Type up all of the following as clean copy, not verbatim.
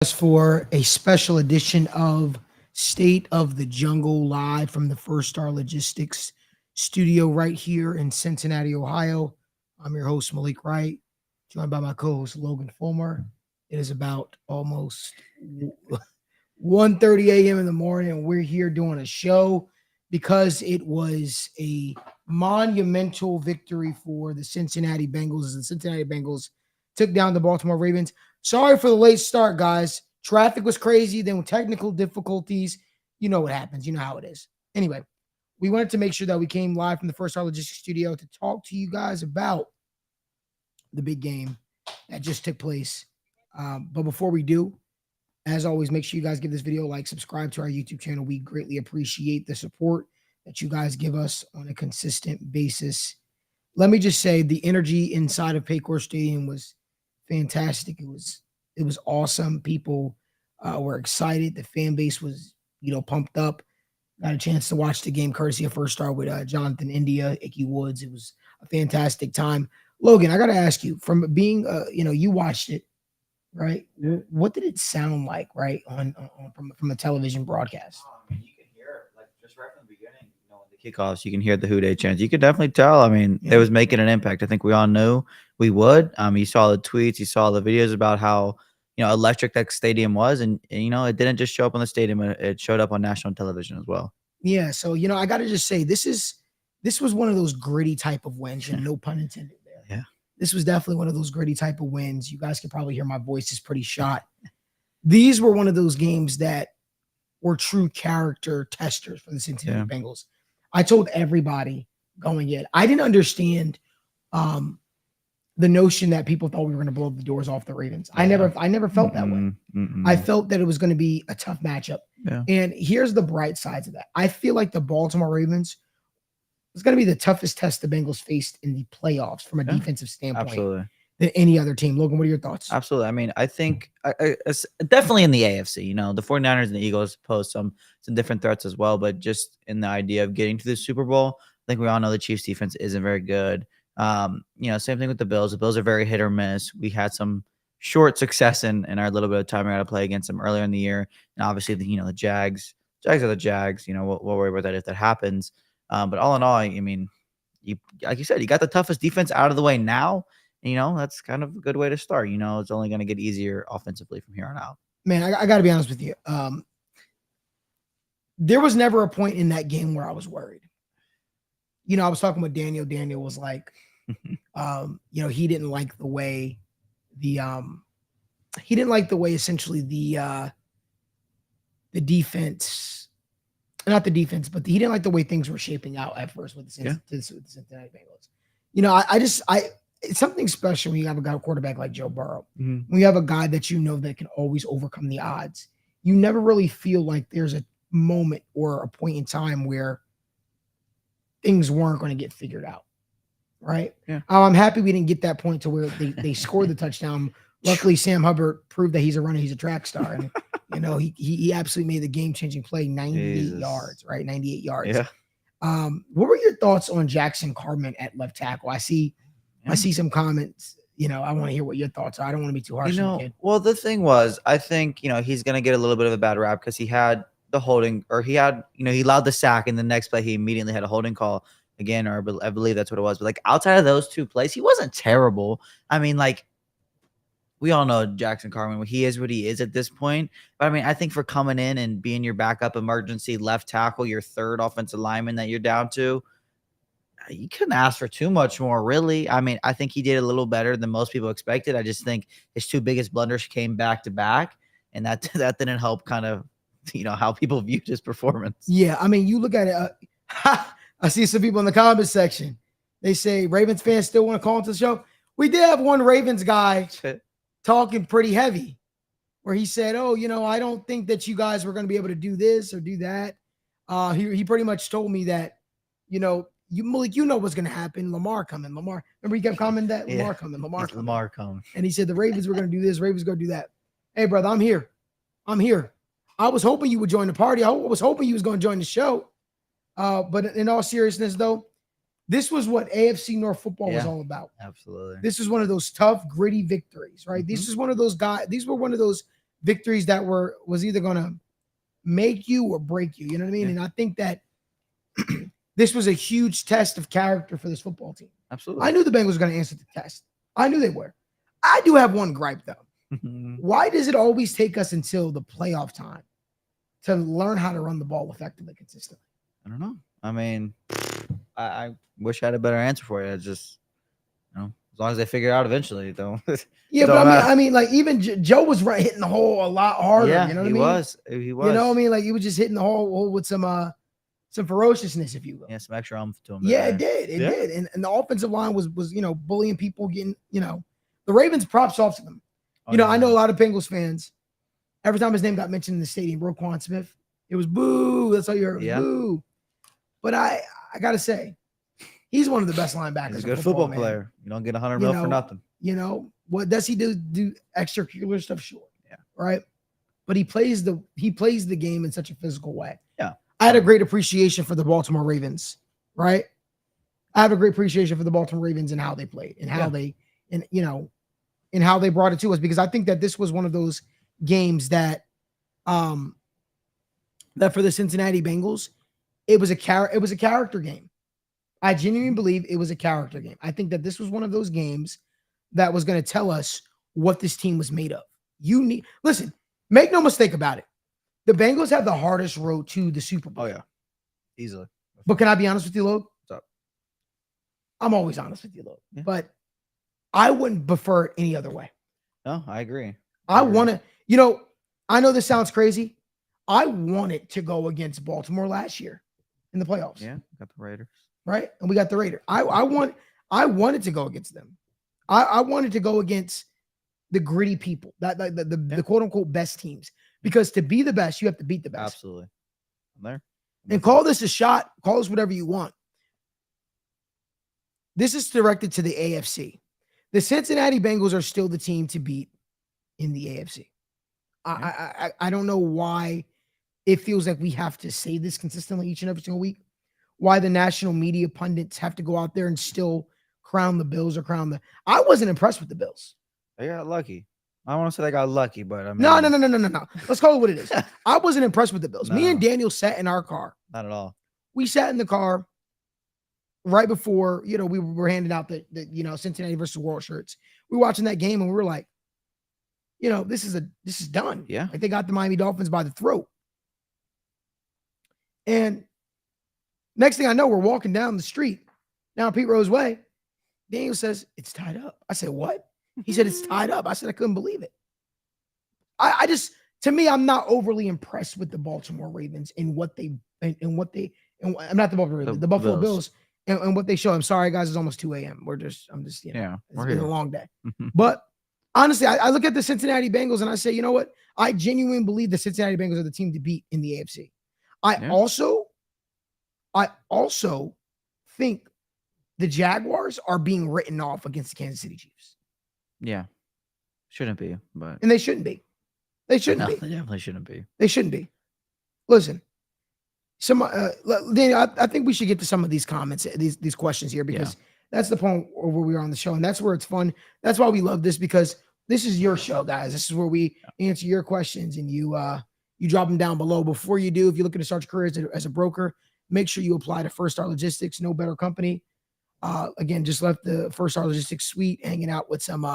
Us for a special edition of State of the Jungle live from the First Star Logistics studio right here in Cincinnati, Ohio. I'm your host, Malik Wright, joined by my co-host, Logan Fulmer. It is about almost 1:30 a.m. in the morning, and we're here doing a show because it was a monumental victory for the Cincinnati Bengals as the Cincinnati Bengals took down the Baltimore Ravens. Sorry for the late start, guys. Traffic was crazy. Then with technical difficulties, you know what happens. You know how it is. Anyway, we wanted to make sure that we came live from the First Star Logistics studio to talk to you guys about the big game that just took place. But before we do, as always, make sure you guys give this video a like, subscribe to our YouTube channel. We greatly appreciate the support that you guys give us on a consistent basis. Let me just say the energy inside of Paycor Stadium was fantastic. It was awesome. People were excited. The fan base was, pumped up. Got a chance to watch the game courtesy of First Star with Jonathan India, Icky Woods. It was a fantastic time. Logan, I got to ask you, from being, you watched it, right? What did it sound like, right, on from a television broadcast? I mean, you can hear it, like, just right from the beginning, in the kickoffs, you can hear the Who Dey chants. You could definitely tell. I mean, it was making an impact. I think we all knew we would. You saw the tweets, you saw the videos about how, electric that stadium was. And it didn't just show up on the stadium. It showed up on national television as well. Yeah. So, I got to just say, this was one of those gritty type of wins, and no pun intended there. Yeah. This was definitely one of those gritty type of wins. You guys can probably hear my voice is pretty shot. These were one of those games that were true character testers for the Cincinnati Bengals. I told everybody going in, I didn't understand the notion that people thought we were going to blow the doors off the Ravens. I never felt that way. I felt that it was going to be a tough matchup. Yeah. And here's the bright sides of that. I feel like the Baltimore Ravens was going to be the toughest test the Bengals faced in the playoffs from a defensive standpoint. Absolutely. Than any other team. Logan, what are your thoughts? Absolutely. I mean, I think definitely in the AFC, the 49ers and the Eagles pose some different threats as well, but just in the idea of getting to the Super Bowl, I think we all know the Chiefs defense isn't very good. Same thing with the Bills. The Bills are very hit or miss. We had some short success in our little bit of time we had to play against them earlier in the year. And obviously, the Jags are the Jags. We'll worry about that if that happens. But all in all, I mean, like you said, you got the toughest defense out of the way now. That's kind of a good way to start. It's only going to get easier offensively from here on out. Man, I got to be honest with you. There was never a point in that game where I was worried. I was talking with Daniel. Daniel was like, he didn't like the way essentially the defense, not the defense, but he didn't like the way things were shaping out at first with the Cincinnati Bengals. It's something special when you have a quarterback like Joe Burrow. When you have a guy that that can always overcome the odds, you never really feel like there's a moment or a point in time where things weren't going to get figured out, right? Yeah. I'm happy we didn't get that point to where they scored the touchdown. Luckily, Sam Hubbard proved that he's a runner, he's a track star, and he absolutely made the game-changing play, 98 yards, right? 98 yards. Yeah. What were your thoughts on Jackson Carman at left tackle? I see some comments. I want to hear what your thoughts are. I don't want to be too harsh on the kid. Well, the thing was, I think, he's going to get a little bit of a bad rap because he had the holding, or he had, he allowed the sack, and the next play he immediately had a holding call again, or I believe that's what it was. But like outside of those two plays, he wasn't terrible. I mean, like, we all know Jackson Carman, he is what he is at this point. But I mean, I think for coming in and being your backup emergency left tackle, your third offensive lineman that you're down to, you couldn't ask for too much more, really. I mean, I think he did a little better than most people expected. I just think his two biggest blunders came back to back, and that didn't help kind of, how people viewed his performance. Yeah, I mean, you look at it. I see some people in the comments section. They say Ravens fans still want to call into the show. We did have one Ravens guy talking pretty heavy, where he said, "Oh, I don't think that you guys were going to be able to do this or do that." He pretty much told me that, Malik, what's going to happen. Lamar coming. Lamar. Remember he kept commenting that? Lamar coming. Lamar coming. And he said the Ravens were going to do this. Ravens going to do that. Hey, brother, I'm here. I was hoping you would join the party. I was hoping you was going to join the show. But in all seriousness, though, this was what AFC North football was all about. Absolutely. This is one of those tough, gritty victories, right? This is one of those guys. These were one of those victories that was either going to make you or break you. You know what I mean? Yeah. And I think that this was a huge test of character for this football team. Absolutely. I knew the Bengals were going to answer the test. I knew they were. I do have one gripe, though. Why does it always take us until the playoff time to learn how to run the ball effectively, consistently? I don't know. I mean, I wish I had a better answer for you. It's just, as long as they figure it out eventually, though. Yeah, but I mean, like even Joe was hitting the hole a lot harder. Yeah, you know what he I mean? was. He was. You know what I mean? Like he was just hitting the hole with some ferociousness, if you will. Yeah, some extra oomph to him. Yeah, it did. It did. And the offensive line was bullying people, getting the Ravens props off to them. I know a lot of Bengals fans. Every time his name got mentioned in the stadium, Roquan Smith, it was boo. That's all you heard. Yeah. Boo. But I gotta say, he's one of the best linebackers. He's a good football player. You don't get 100 mil for nothing. What does he do? Do extracurricular stuff? Sure. Yeah. Right. But he plays the game in such a physical way. Yeah. I had a great appreciation for the Baltimore Ravens. Right. I have a great appreciation for the Baltimore Ravens and how they played and how and how they brought it to us, because I think that this was one of those games that that for the Cincinnati Bengals, it was a character game. I genuinely believe it was a character game. I think that this was one of those games that was going to tell us what this team was made of. Listen, make no mistake about it. The Bengals have the hardest road to the Super Bowl. Oh yeah, easily. But can I be honest with you, Logan? What's up? I'm always honest with you, Logan. Yeah. But I wouldn't prefer it any other way. No, I agree. I want to, I know this sounds crazy. I wanted to go against Baltimore last year in the playoffs. Yeah, got the Raiders. Right? And we got the Raiders. I wanted to go against them. I wanted to go against the gritty people, the quote unquote best teams. Because to be the best, you have to beat the best. Absolutely. I'm there. And call this a shot, call this whatever you want. This is directed to the AFC. The Cincinnati Bengals are still the team to beat in the AFC. I don't know why it feels like we have to say this consistently each and every single week. Why the national media pundits have to go out there and still crown the Bills or I wasn't impressed with the Bills. They got lucky. I don't want to say they got lucky, but I mean, no. Let's call it what it is. I wasn't impressed with the Bills. No. Me and Daniel sat in our car. Not at all. We sat in the car right before, we were handing out the Cincinnati versus World shirts. We were watching that game and we were like, this is done. Yeah. Like they got the Miami Dolphins by the throat. And next thing I know, we're walking down the street down Pete Rose Way. Daniel says, it's tied up. I said, what? He said, it's tied up. I said, I couldn't believe it. To me, I'm not overly impressed with the Baltimore Ravens and I'm not the Baltimore Ravens, the Buffalo Bills and what they show. I'm sorry, guys. It's almost 2 a.m. It's been a long day. But honestly, I look at the Cincinnati Bengals and I say, you know what? I genuinely believe the Cincinnati Bengals are the team to beat in the AFC. I also think the Jaguars are being written off against the Kansas City Chiefs. Yeah. Shouldn't be, but. And they shouldn't be. They shouldn't be. They definitely shouldn't be. They shouldn't be. Listen, Daniel, I think we should get to some of these comments, these questions here, because that's the point where we are on the show. And that's where it's fun. That's why we love this, because this is your show, guys. This is where we answer your questions and you drop them down below. Before you do, if you're looking to start your career as a broker, make sure you apply to First Star Logistics. No better company. Again, just left the First Star Logistics suite, hanging out with some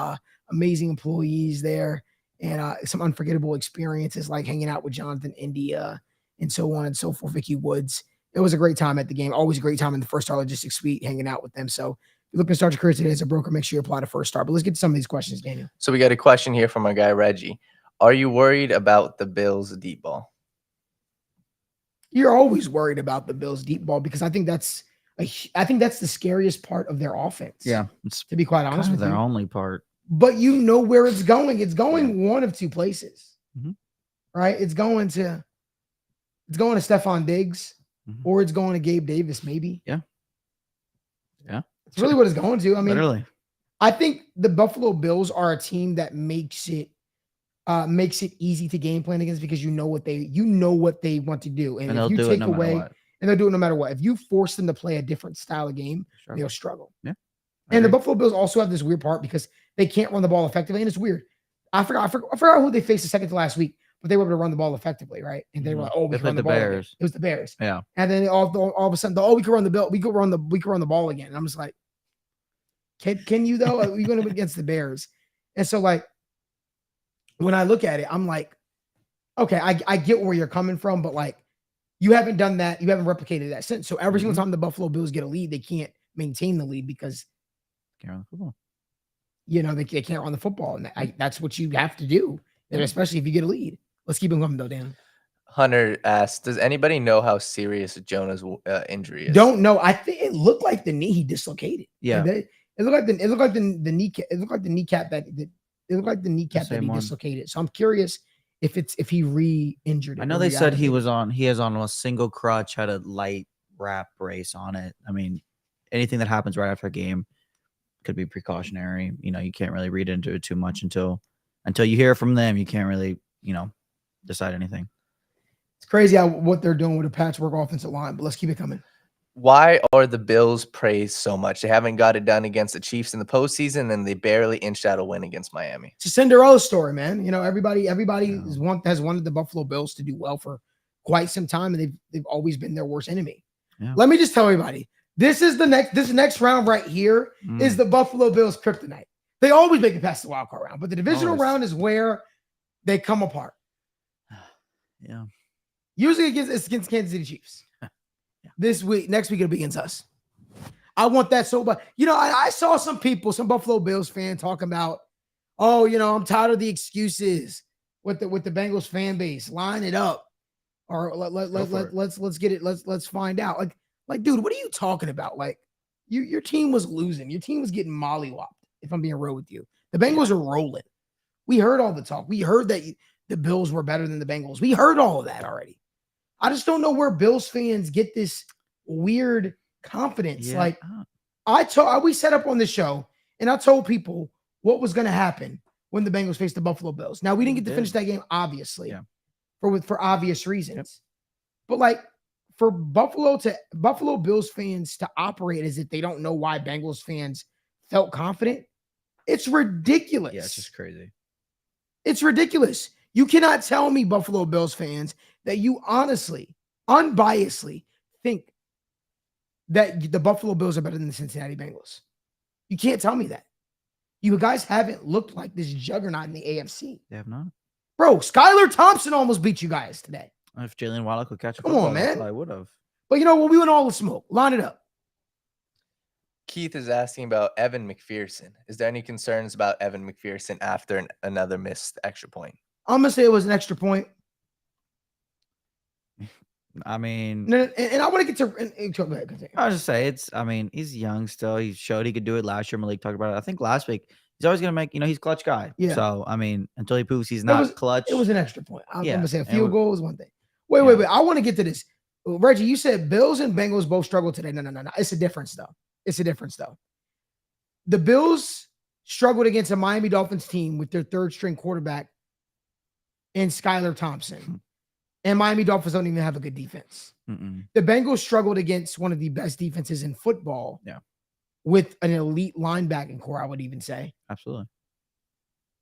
amazing employees there and some unforgettable experiences, like hanging out with Jonathan India and so on and so forth, Vicky Woods. It was a great time at the game. Always a great time in the First Star Logistics suite, hanging out with them. So if you're looking to start your career today as a broker, make sure you apply to First Star. But let's get to some of these questions, Daniel. So we got a question here from our guy, Reggie. Are you worried about the Bills' deep ball? You're always worried about the Bills' deep ball, because I think that's the scariest part of their offense. Yeah. To be quite honest with you. Their only part. But you know where it's going. It's going one of two places. Mm-hmm. Right? It's going to Stephon Diggs, or it's going to Gabe Davis, maybe. Yeah. Yeah. It's really what it's going to. I mean, literally. I think the Buffalo Bills are a team that makes it easy to game plan against, because you know what they want to do. And if you take away, and they'll do it no matter what. If you force them to play a different style of game, they'll struggle. Yeah. And the Buffalo Bills also have this weird part, because they can't run the ball effectively. And it's weird. I forgot who they faced the second to last week, but they were able to run the ball effectively, right? And they were like, "Oh, we They can run played the the ball again." Bears. It was the Bears, Yeah. And then all of a sudden, "Oh, we can run the bill. We could run the ball again." And I'm just like, "Can you though? We're going against the Bears." And so, like, when I look at it, I'm like, "Okay, I get where you're coming from, but like, you haven't done that. You haven't replicated that since. So every single time the Buffalo Bills get a lead, they can't maintain the lead because Can't run the football. they can't run the football, and that's what you have to do, and especially if you get a lead." Let's keep it going though, Dan. Hunter asks, does anybody know how serious Jonah's injury is? Don't know. I think it looked like the knee he dislocated. Yeah. It looked like the kneecap. It looked like the kneecap that he dislocated. So I'm curious if he re-injured it. I know they said he is on a single crutch, had a light wrap brace on it. I mean, anything that happens right after a game could be precautionary. You can't really read into it too much until you hear from them. You can't really, decide anything. It's crazy what they're doing with a patchwork offensive line, but let's keep it coming. Why are the Bills praised so much? They haven't got it done against the Chiefs in the postseason, and they barely inched out a win against Miami. It's a Cinderella story, man. Everybody has wanted the Buffalo Bills to do well for quite some time, and they've always been their worst enemy. Yeah. Let me just tell everybody, this next round right here is the Buffalo Bills' kryptonite. They always make it past the wild card round, but the divisional round is where they come apart. Yeah. Usually it's against Kansas City Chiefs. Next week it'll be against us. I want that so bad. I saw some Buffalo Bills fan talking about, I'm tired of the excuses with the Bengals fan base. Line it up, or let's get it. Let's find out. Like, dude, what are you talking about? Like, your team was losing. Your team was getting mollywopped. If I'm being real with you, the Bengals are rolling. We heard all the talk. We heard that the Bills were better than the Bengals. We heard all of that already. I just don't know where Bills fans get this weird confidence. Yeah. Like, we set up on the show, and I told people what was going to happen when the Bengals faced the Buffalo Bills. Now, we didn't get to finish that game, obviously, for obvious reasons. Yep. But like, for Buffalo Bills fans to operate as if they don't know why Bengals fans felt confident, it's ridiculous. Yeah, it's just crazy. It's ridiculous. You cannot tell me, Buffalo Bills fans, that you honestly, unbiasedly think that the Buffalo Bills are better than the Cincinnati Bengals. You can't tell me that. You guys haven't looked like this juggernaut in the AFC. They have not. Bro, Skylar Thompson almost beat you guys today. If Jalen Waddle could catch a football, man, I would have. But you know what? We went all the smoke. Line it up. Keith is asking about Evan McPherson. Is there any concerns about Evan McPherson after another missed extra point? I'm going to say it was an extra point. I mean, and I want to get to. Go ahead, continue. I was just say he's young still. He showed he could do it last year. Malik talked about it. I think last week he's always gonna make. He's a clutch guy. Yeah. So until he proves he's not clutch, it was an extra point. I'm gonna say a field goal is one thing. Wait. I want to get to this. Reggie, you said Bills and Bengals both struggled today. No. It's a difference though. The Bills struggled against a Miami Dolphins team with their third string quarterback and Skylar Thompson. And Miami Dolphins don't even have a good defense. The Bengals struggled against one of the best defenses in football. Yeah. With an elite linebacking core, I would even say. Absolutely.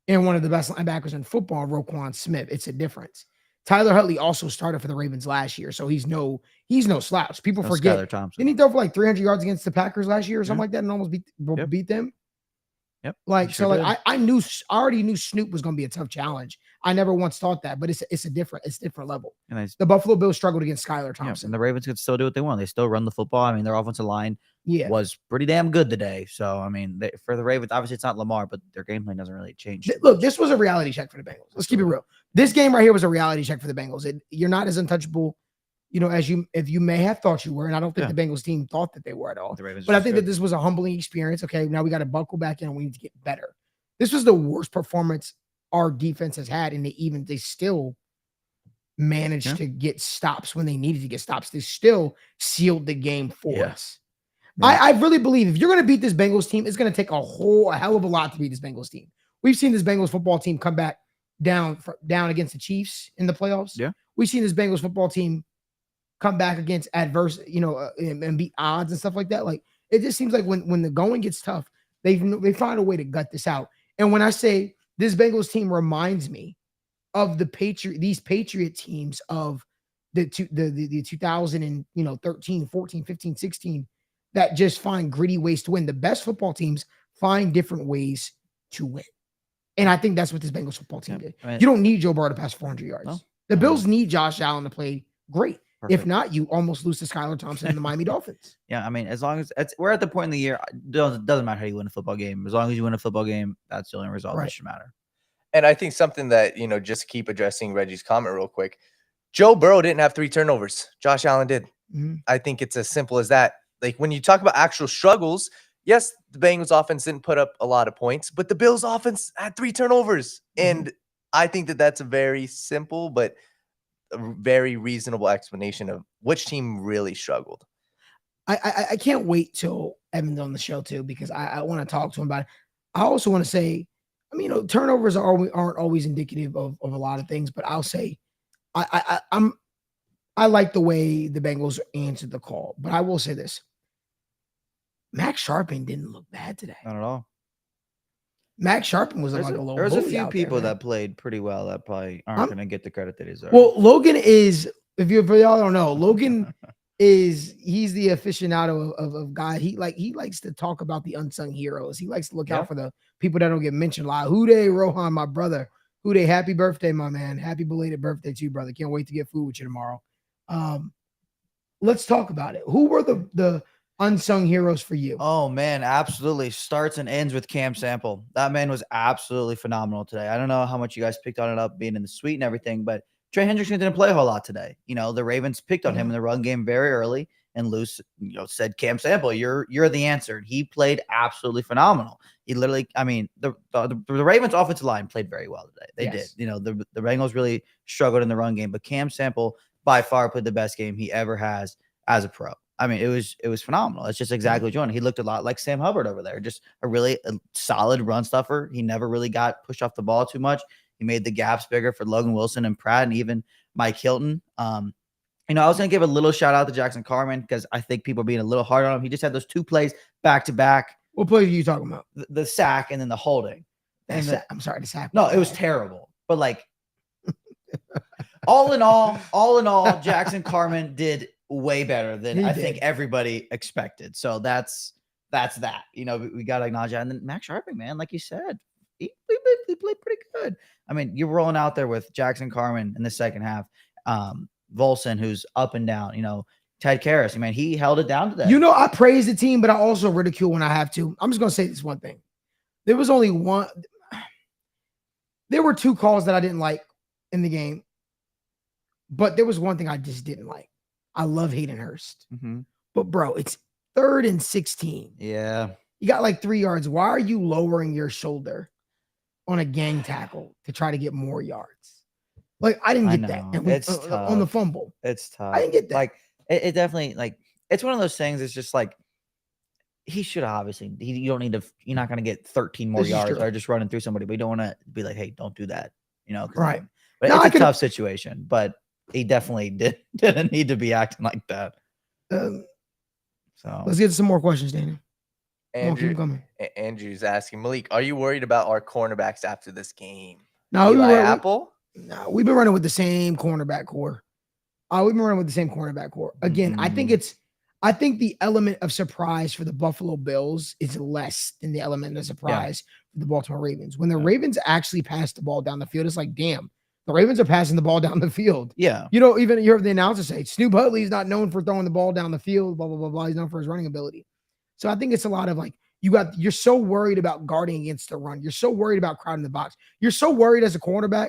And one of the best linebackers in football, Roquan Smith. It's a difference. Tyler Huntley also started for the Ravens last year, so he's no slouch. People forget. Skylar Thompson. Didn't he throw for like 300 yards against the Packers last year or something like that and almost beat them? Yep. Like, so like I already knew Snoop was going to be a tough challenge. I never once thought that, but it's a different level. And the Buffalo Bills struggled against Skylar Thompson. And the Ravens could still do what they want. They still run the football. I mean, their offensive line was pretty damn good today. So, I mean, for the Ravens, obviously it's not Lamar, but their game plan doesn't really change. Look, this was a reality check for the Bengals. Let's keep it real. This game right here was a reality check for the Bengals. You're not as untouchable, as you may have thought you were. And I don't think the Bengals team thought that they were at all. But I think that this was a humbling experience. Okay, now we got to buckle back in and we need to get better. This was the worst performance our defense has had, and they still managed to get stops when they needed to get stops. They still sealed the game for us. Yeah. I really believe if you're going to beat this Bengals team, it's going to take a hell of a lot to beat this Bengals team. We've seen this Bengals football team come back down against the Chiefs in the playoffs. Yeah, we've seen this Bengals football team come back against adverse, and beat odds and stuff like that. Like, it just seems like when the going gets tough, they find a way to gut this out. And when I say This Bengals team reminds me of these Patriot teams of the 2013, 14, 15, 16 that just find gritty ways to win. The best football teams find different ways to win. And I think that's what this Bengals football team did. I mean, you don't need Joe Burrow to pass 400 yards. No, the Bills need Josh Allen to play great. perfect. If not, you almost lose to Skylar Thompson and the Miami Dolphins. Yeah, I mean, as long as we're at the point in the year, doesn't matter how you win a football game. As long as you win a football game, that's the only result that should matter. And I think something that, just keep addressing Reggie's comment real quick. Joe Burrow didn't have 3 turnovers. Josh Allen did. Mm-hmm. I think it's as simple as that. Like, when you talk about actual struggles, yes, the Bengals offense didn't put up a lot of points, but the Bills offense had 3 turnovers. Mm-hmm. And I think that that's a very simple but a very reasonable explanation of which team really struggled. I can't wait till Evan's on the show too, because I want to talk to him about it. I also want to say, I mean, turnovers aren't always indicative of a lot of things, but I'll say I like the way the Bengals answered the call. But I will say this. Max Sharping didn't look bad today. Not at all. Max Sharping was like a little. There's a few people that played pretty well that probably aren't going to get the credit they deserve. Well, Logan is, for y'all don't know, Logan he's the aficionado of guy. He likes to talk about the unsung heroes. He likes to look out for the people that don't get mentioned a lot. Hude Rohan, my brother. Hude, happy birthday, my man. Happy belated birthday to you, brother. Can't wait to get food with you tomorrow. Let's talk about it. Who were the unsung heroes for you? Oh man, absolutely. Starts and ends with Cam Sample. That man was absolutely phenomenal today. I don't know how much you guys picked on it up being in the suite and everything, but Trey Hendrickson didn't play a whole lot today. The Ravens picked on him in the run game very early, and Luce, said, Cam Sample, you're the answer. And he played absolutely phenomenal. He literally, I mean, the Ravens offensive line played very well today. They did. The Bengals really struggled in the run game, but Cam Sample by far played the best game he ever has as a pro. I mean, it was phenomenal. It's just exactly what you want. He looked a lot like Sam Hubbard over there, just a really solid run stuffer. He never really got pushed off the ball too much. He made the gaps bigger for Logan Wilson and Pratt and even Mike Hilton. I was going to give a little shout out to Jackson Carman because I think people are being a little hard on him. He just had those 2 plays back to back. What play are you talking about? The sack and then the holding. I'm sorry, the sack. No, it was terrible. But like, all in all, Jackson Carman did way better than I think everybody expected. So that's that. We got to acknowledge that. And then Max Sharping, man, like you said, he played pretty good. I mean, you're rolling out there with Jackson Carman in the second half. Volson, who's up and down. Ted Karras, man, he held it down today. I praise the team, but I also ridicule when I have to. I'm just going to say this one thing. There was only one. There were 2 calls that I didn't like in the game, but there was one thing I just didn't like. I love Hayden Hurst. Mm-hmm. But, bro, it's 3rd and 16. Yeah. You got like 3 yards. Why are you lowering your shoulder on a gang tackle to try to get more yards? Like, I didn't get that. And it's tough. On the fumble. It's tough. I didn't get that. Like, it definitely, like, it's one of those things. It's just like, he should obviously, you don't need to, you're not going to get 13 more yards or just running through somebody, but you don't want to be like, hey, don't do that. Right. But it's a tough situation, but he definitely didn't need to be acting like that. So let's get to some more questions, Danny. Andrew's asking, Malik, are you worried about our cornerbacks after this game? No, Apple? No, we've been running with the same cornerback core. Again, I think the element of surprise for the Buffalo Bills is less than the element of surprise for the Baltimore Ravens. When the Ravens actually pass the ball down the field, it's like, damn, the Ravens are passing the ball down the field. Yeah. Even you heard the announcer say, Snoop Hutley's not known for throwing the ball down the field, blah, blah, blah, blah. He's known for his running ability. So I think it's a lot of like, you're so worried about guarding against the run. You're so worried about crowding the box. You're so worried as a cornerback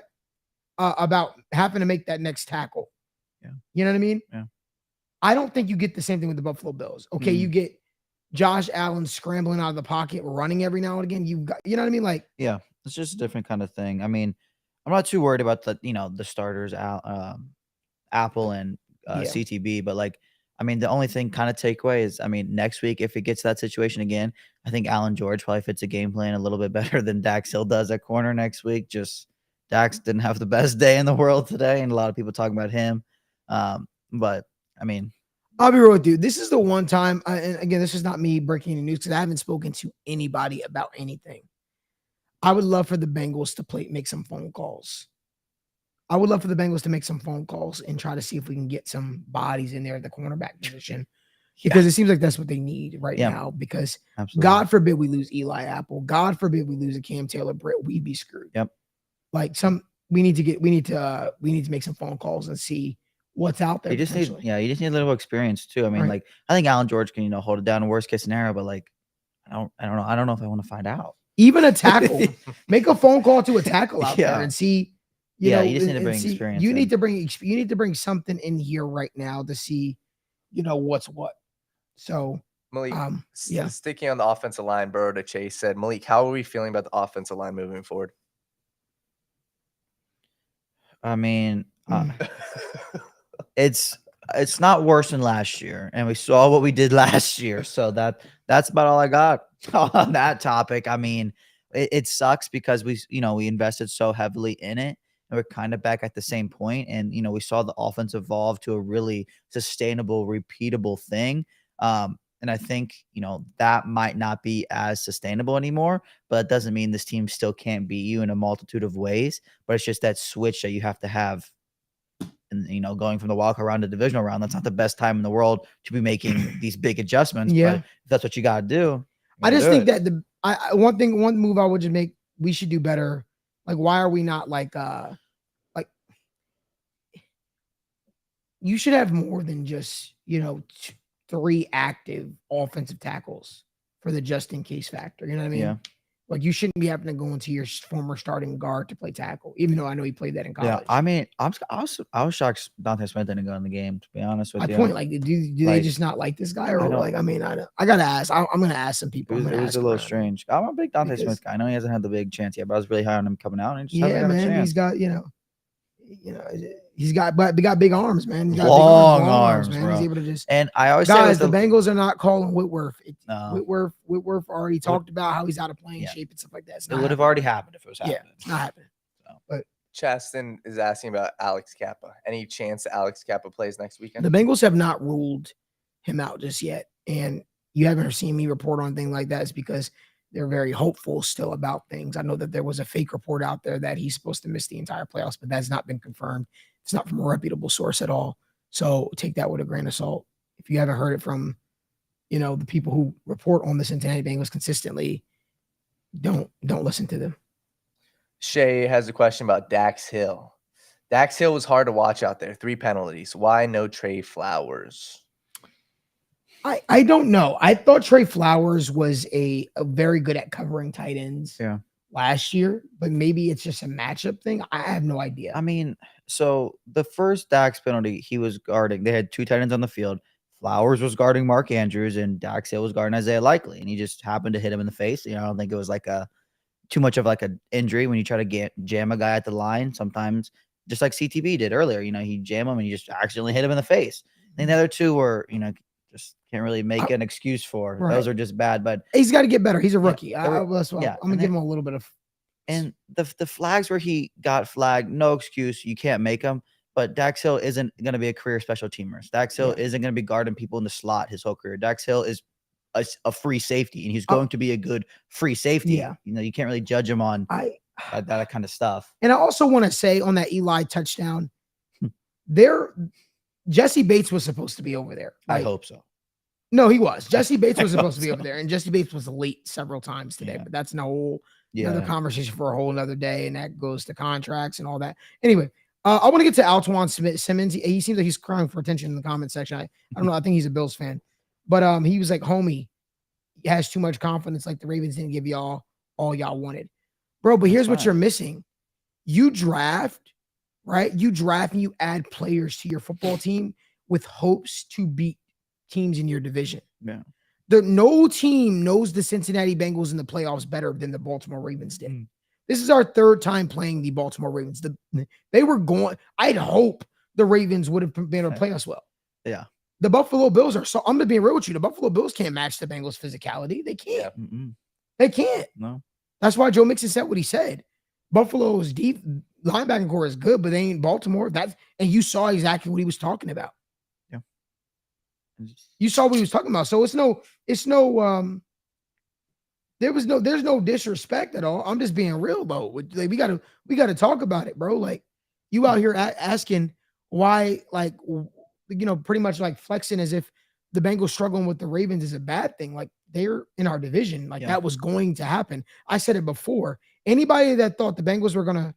about having to make that next tackle. Yeah. You know what I mean? Yeah. I don't think you get the same thing with the Buffalo Bills. Okay, you get Josh Allen scrambling out of the pocket, running every now and again. You know what I mean? Like, yeah, it's just a different kind of thing. I mean, I'm not too worried about the starters, Apple and CTB, but like, I mean, the only thing kind of takeaway is, I mean, next week, if it gets to that situation again, I think Alan George probably fits a game plan a little bit better than Dax Hill does at corner next week. Just Dax didn't have the best day in the world today, and a lot of people talking about him. But I mean, I'll be real with you. This is the one time, and again, this is not me breaking any news because I haven't spoken to anybody about anything. I would love for the Bengals to make some phone calls. I would love for the Bengals to make some phone calls and try to see if we can get some bodies in there at the cornerback position, because it seems like that's what they need right now. Because Absolutely. God forbid we lose Eli Apple. God forbid we lose a Cam Taylor Britt. We'd be screwed. Yep. Like we need to make some phone calls and see what's out there. You just need a little experience too. I mean, like I think Alan George can, hold it down in worst case scenario, but like I don't know if I want to find out. Even a tackle, make a phone call to a tackle out there and see. You know, you just need to bring experience. You need to bring something in here right now to see, what's what. So Malik, sticking on the offensive line, Burrow to Chase said, Malik, how are we feeling about the offensive line moving forward? I mean, it's not worse than last year, and we saw what we did last year. So that's about all I got on that topic. I mean, it sucks because we invested so heavily in it, and we're kind of back at the same point. And we saw the offense evolve to a really sustainable, repeatable thing. And I think, that might not be as sustainable anymore, but it doesn't mean this team still can't beat you in a multitude of ways. But it's just that switch that you have to have. And, going from the wildcard round to divisional round, that's not the best time in the world to be making these big adjustments. Yeah. But if that's what you got to do. I just think that one move I would just make, we should do better. Like, why are we not like you should have more than just, 3 active offensive tackles for the just in case factor. You know what I mean? Yeah. Like, you shouldn't be having to go into your former starting guard to play tackle, even though I know he played that in college. Yeah, I mean, I was shocked Dante Smith didn't go in the game, to be honest with you. Point, like, do they just not like this guy, or like, I mean, I gotta ask. I'm gonna ask some people. It was a little strange. I'm a big Dante Smith guy. I know he hasn't had the big chance yet, but I was really high on him coming out. And he just hasn't got a chance. He's got he's got big arms, man. He's got long arms, man. Bro. He's able to just. And I always say the Bengals are not calling Whitworth. No. Whitworth already talked about how he's out of playing shape and stuff like that. It would have already happened if it was happening. Yeah, it's not happening. So. But Chaston is asking about Alex Kappa. Any chance that Alex Kappa plays next weekend? The Bengals have not ruled him out just yet, and you haven't seen me report on things like that. It's because they're very hopeful still about things. I know that there was a fake report out there that he's supposed to miss the entire playoffs, but that's not been confirmed. It's not from a reputable source at all. So take that with a grain of salt. If you haven't heard it from, the people who report on the Cincinnati Bengals consistently, don't listen to them. Shay has a question about Dax Hill. Dax Hill was hard to watch out there. 3 penalties. Why no Trey Flowers? I don't know. I thought Trey Flowers was a very good at covering tight ends last year, but maybe it's just a matchup thing. I have no idea. I mean, so the first Dax penalty, he was guarding. They had 2 tight ends on the field. Flowers was guarding Mark Andrews, and Dax Hill was guarding Isaiah Likely, and he just happened to hit him in the face. I don't think it was like too much of like an injury when you try to jam a guy at the line. Sometimes, just like CTB did earlier, he jam him and you just accidentally hit him in the face. And the other 2 were, just can't really make an excuse for. Right. Those are just bad, but he's got to get better. He's a rookie. Yeah, I'm gonna give him a little bit of. And the flags where he got flagged, no excuse. You can't make him. But Dax Hill isn't going to be a career special teamer. Dax Hill isn't going to be guarding people in the slot his whole career. Dax Hill is a free safety, and he's going to be a good free safety. Yeah. You can't really judge him on that kind of stuff. And I also want to say on that Eli touchdown, Jesse Bates was supposed to be over there. I hope so. No, he was. Jesse Bates was supposed to be over there, and Jesse Bates was late several times today. But that's another conversation for a whole another day, and that goes to contracts and all that. Anyway, I want to get to Altuan Simmons. He seems like he's crying for attention in the comment section. I don't know. I think he's a Bills fan, but he was like, "Homie, he has too much confidence. Like the Ravens didn't give y'all all y'all wanted, bro." But here's what you're missing: you draft, right? You draft and you add players to your football team with hopes to beat teams in your division. Yeah. No team knows the Cincinnati Bengals in the playoffs better than the Baltimore Ravens did. This is our 3rd time playing the Baltimore Ravens. They were going. I'd hope the Ravens would have been able to play us well. Yeah. The Buffalo Bills are so. I'm gonna be real with you. The Buffalo Bills can't match the Bengals' physicality. They can't. Yeah. They can't. No. That's why Joe Mixon said what he said. Buffalo's deep linebacking core is good, but they ain't Baltimore. And you saw exactly what he was talking about. You saw what he was talking about. So there's there's no disrespect at all. I'm just being real though. Like, we gotta talk about it, bro. Like, you out here asking why, like, pretty much like flexing as if the Bengals struggling with the Ravens is a bad thing. Like, they're in our division. Like, that was going to happen. I said it before. Anybody that thought the Bengals were gonna,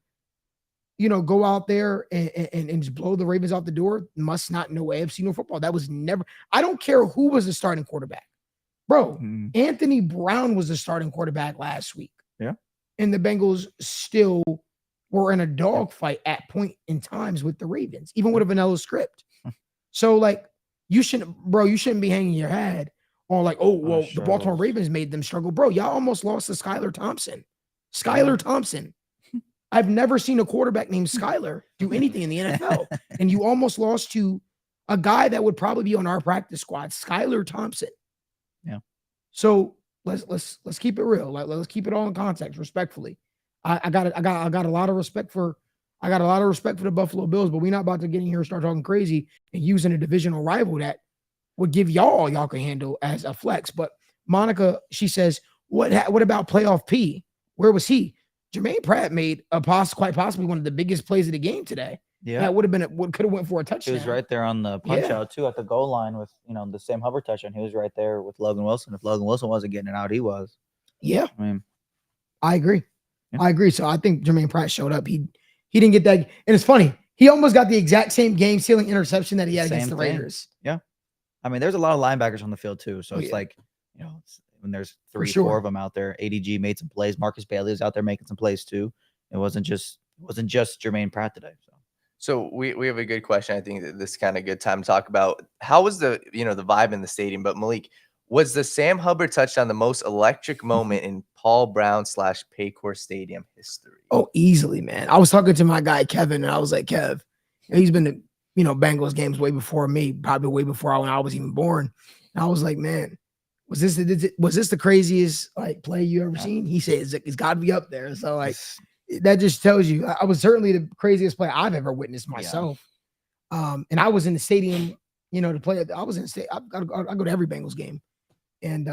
go out there and just blow the Ravens out the door must not know AFC nor football. That was never. I don't care who was the starting quarterback. Bro, Anthony Brown was the starting quarterback last week. Yeah. And the Bengals still were in a dogfight at point in times with the Ravens, even with a vanilla script. So, like, you shouldn't be hanging your head on like, oh, well, the Baltimore Ravens made them struggle. Bro, y'all almost lost to Skylar Thompson. Thompson. I've never seen a quarterback named Skylar do anything in the NFL. And you almost lost to a guy that would probably be on our practice squad, Skylar Thompson. Yeah. So let's keep it real. Like, let's keep it all in context, respectfully. I got a lot of respect for the Buffalo Bills, but we're not about to get in here and start talking crazy and using a divisional rival that would give y'all can handle as a flex. But Monica, she says, what about playoff P? Where was he? Jermaine Pratt made quite possibly one of the biggest plays of the game today. Yeah, that would have been could have went for a touchdown. He was right there on the punch out too at the goal line with the Sam Hubbard touchdown. He was right there with Logan Wilson. If Logan Wilson wasn't getting it out, he was. Yeah, I mean, I agree. Yeah. I agree. So I think Jermaine Pratt showed up. He didn't get that, and it's funny. He almost got the exact same game-sealing interception that he had against the Raiders. Yeah, I mean, there's a lot of linebackers on the field too. So it's like when there's 3-4 of them out there. ADG made some plays. Marcus Bailey was out there making some plays too. It wasn't just Jermaine Pratt today. So we have a good question. I think that this is kind of a good time to talk about how was the the vibe in the stadium. But Malik, was the Sam Hubbard touchdown the most electric moment in Paul Brown / Paycor Stadium history? Oh, easily, man. I was talking to my guy Kevin, and I was like, Kev, he's been to Bengals games way before me, probably way before when I was even born. And I was like, man, was this the craziest like play you ever seen? He said it's got to be up there. So like. That just tells you I was certainly the craziest play I've ever witnessed myself. Yeah. And I was in the stadium, to play. I was in the state. I go to every Bengals game. And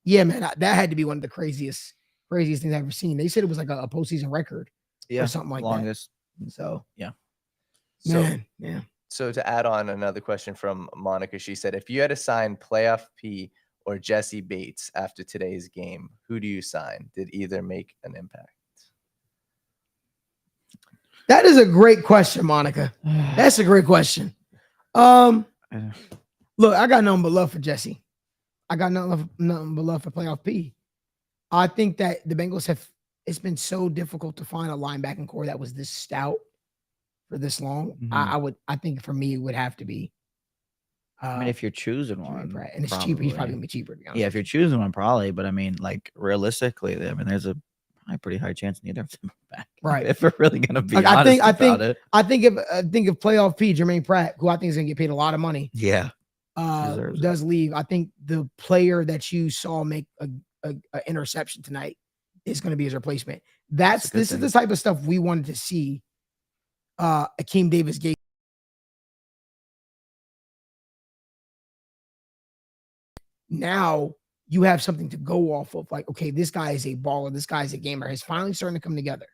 yeah, man, that had to be one of the craziest things I've ever seen. They said it was like a postseason record or something like longest. That. So yeah. Yeah. So to add on another question from Monica, she said, if you had to sign playoff P or Jesse Bates after today's game, who do you sign? Did either make an impact? That is a great question, Monica. That's a great question. Look, I got nothing but love for Jesse. I got nothing but love for playoff P. I think that the Bengals it's been so difficult to find a linebacking core that was this stout for this long. Mm-hmm. I think for me, it would have to be. I mean, if you're choosing one, right, and it's cheaper. He's probably gonna be cheaper. Yeah, if you're choosing one, probably. But I mean, like realistically, there's a pretty high chance neither of them are back. Right. If we're really gonna be honest about it. I think if playoff P, Jermaine Pratt, who I think is gonna get paid a lot of money. Yeah. Does leave. I think the player that you saw make a interception tonight is gonna be his replacement. This is the type of stuff we wanted to see. Akeem Davis-Gates. Now you have something to go off of. Like, okay, this guy is a baller. This guy's a gamer. It's finally starting to come together.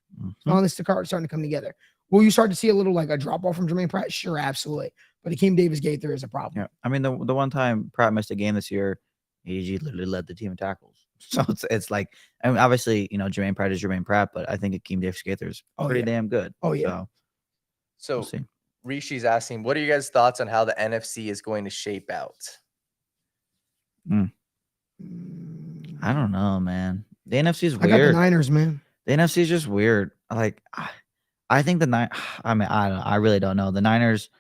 Finally, the card starting to come together. Will you start to see a little like a drop off from Jermaine Pratt? Sure, absolutely. But Akeem Davis-Gates, there is a problem. Yeah, I mean the one time Pratt missed a game this year, he literally led the team in tackles. So it's like, I mean, obviously, Jermaine Pratt is Jermaine Pratt, but I think Akeem Davis-Gates is pretty damn good. Oh yeah. So we'll see. Rishi's asking, what are you guys' thoughts on how the NFC is going to shape out? I don't know, man. The NFC is weird. I got the Niners, man. The NFC is just weird. Like, I think I really don't know. The Niners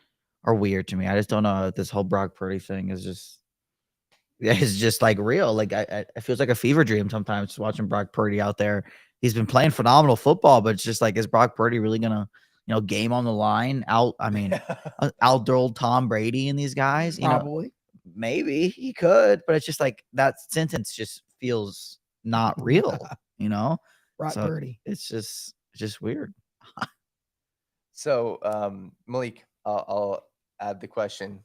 are weird to me. I just don't know if this whole Brock Purdy thing is just like real. Like, it feels like a fever dream sometimes watching Brock Purdy out there. He's been playing phenomenal football, but it's just like, is Brock Purdy really gonna, game on the line outduel Tom Brady and these guys? Probably. Maybe he could, but it's just like that sentence just feels not real, Brock Purdy. It's just weird. So, Malik, I'll add the question.